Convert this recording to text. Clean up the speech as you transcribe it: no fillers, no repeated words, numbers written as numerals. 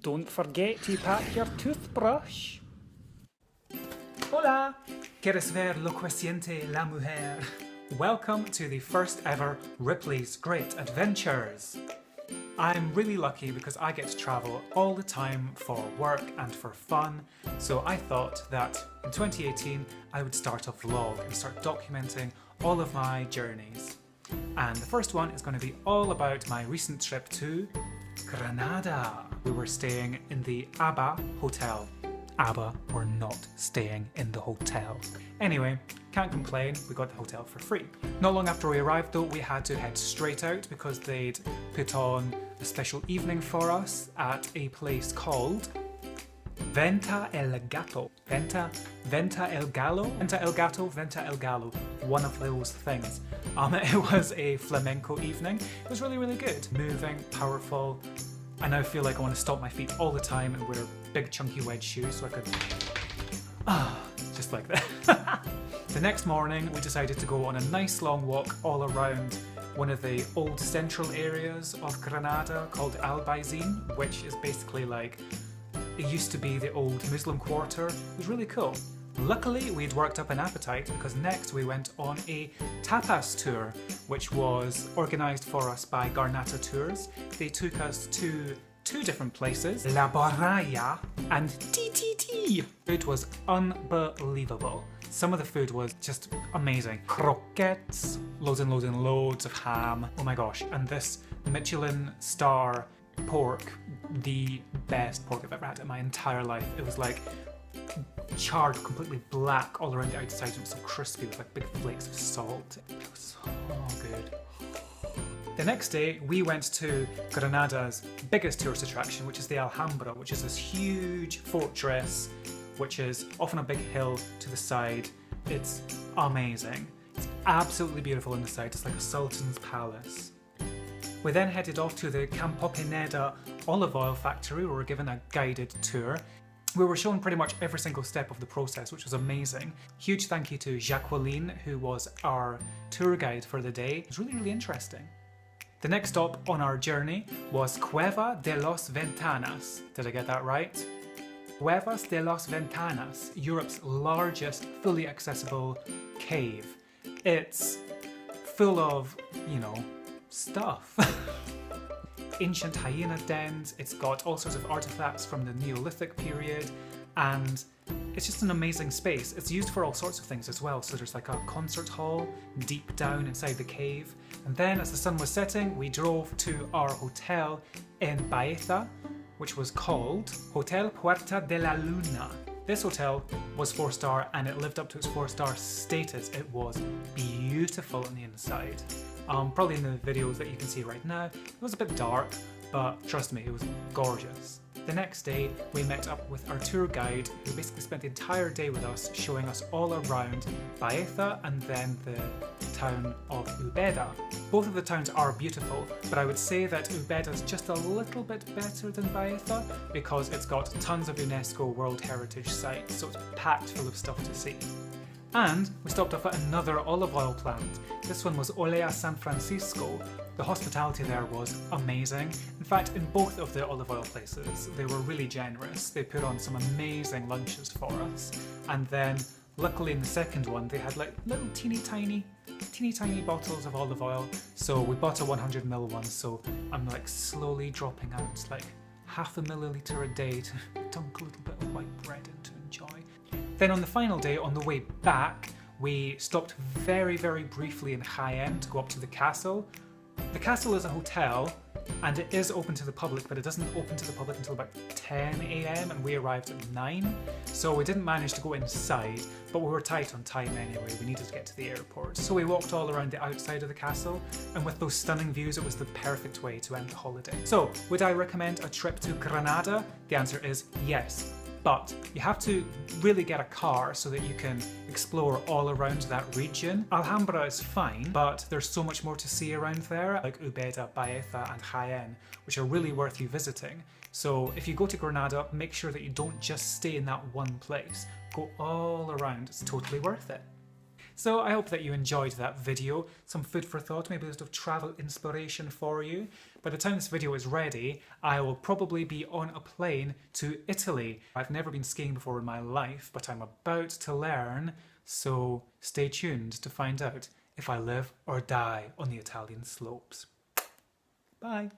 Don't forget to pack your toothbrush. Hola! ¿Quieres ver lo que siente la mujer? Welcome to the first ever Ripley's Great Adventures. I'm really lucky because I get to travel all the time for work and for fun, so I thought that in 2018 I would start a vlog and start documenting all of my journeys. And the first one is going to be all about my recent trip to Granada. We were staying in the Abba Hotel. Abba were not staying in the hotel. Anyway, can't complain, we got the hotel for free. Not long after we arrived though, we had to head straight out because they'd put on a special evening for us at a place called Venta el Gato. Venta el Gallo? Venta el Gato, Venta el Gallo. One of those things. It was a flamenco evening. It was really, really good. Moving, powerful. I now feel like I want to stomp my feet all the time and wear big chunky wedge shoes so I could... just like that. The next morning we decided to go on a nice long walk all around one of the old central areas of Granada called Baeza, which is basically like... It used to be the old Muslim quarter. It was really cool. Luckily, we'd worked up an appetite because next we went on a tapas tour, which was organised for us by Granada Tours. They took us to two different places, La Borralla and TTT. Food was unbelievable. Some of the food was just amazing. Croquettes, loads and loads and loads of ham. Oh my gosh, and this Michelin star pork, the best pork I've ever had in my entire life. It was like charred, completely black all around the outside, and it was so crispy with like big flakes of salt. It was so good. The next day we went to Granada's biggest tourist attraction, which is the Alhambra, which is this huge fortress which is off on a big hill to the side. It's amazing. It's absolutely beautiful inside. It's like a sultan's palace. We then headed off to the Campo Pineda olive oil factory. We were given a guided tour. We were shown pretty much every single step of the process, which was amazing. Huge thank you to Jacqueline, who was our tour guide for the day. It was really, really interesting. The next stop on our journey was Cueva de los Ventanas. Did I get that right? Cuevas de los Ventanas, Europe's largest fully accessible cave. It's full of, you know, stuff. Ancient hyena dens, it's got all sorts of artifacts from the Neolithic period, and it's just an amazing space. It's used for all sorts of things as well, so there's like a concert hall deep down inside the cave. And then as the sun was setting, we drove to our hotel in Baeza, which was called Hotel Puerta de la Luna. This hotel was 4-star and it lived up to its 4-star status. It was beautiful on the inside. Probably in the videos that you can see right now, it was a bit dark, but trust me, it was gorgeous. The next day, we met up with our tour guide, who basically spent the entire day with us, showing us all around Baeza and then the town of Ubeda. Both of the towns are beautiful, but I would say that Ubeda is just a little bit better than Baeza because it's got tons of UNESCO World Heritage sites, so it's packed full of stuff to see. And we stopped off at another olive oil plant. This one was Olea San Francisco. The hospitality there was amazing. In fact, in both of the olive oil places, they were really generous. They put on some amazing lunches for us. And then, luckily in the second one, they had like little teeny tiny bottles of olive oil. So we bought a 100ml one, so I'm like slowly dropping out like half a milliliter a day to dunk a little bit of white bread in to enjoy. Then on the final day, on the way back, we stopped very, very briefly in Jaen to go up to the castle. The castle is a hotel and it is open to the public, but it doesn't open to the public until about 10 AM and we arrived at 9. So we didn't manage to go inside, but we were tight on time anyway. We needed to get to the airport. So we walked all around the outside of the castle, and with those stunning views, it was the perfect way to end the holiday. So, would I recommend a trip to Granada? The answer is yes. But you have to really get a car so that you can explore all around that region. Alhambra is fine, but there's so much more to see around there, like Ubeda, Baeza and Jaen, which are really worth you visiting. So if you go to Granada, make sure that you don't just stay in that one place. Go all around, it's totally worth it. So I hope that you enjoyed that video, some food for thought, maybe a bit of travel inspiration for you. By the time this video is ready, I will probably be on a plane to Italy. I've never been skiing before in my life, but I'm about to learn, so stay tuned to find out if I live or die on the Italian slopes. Bye!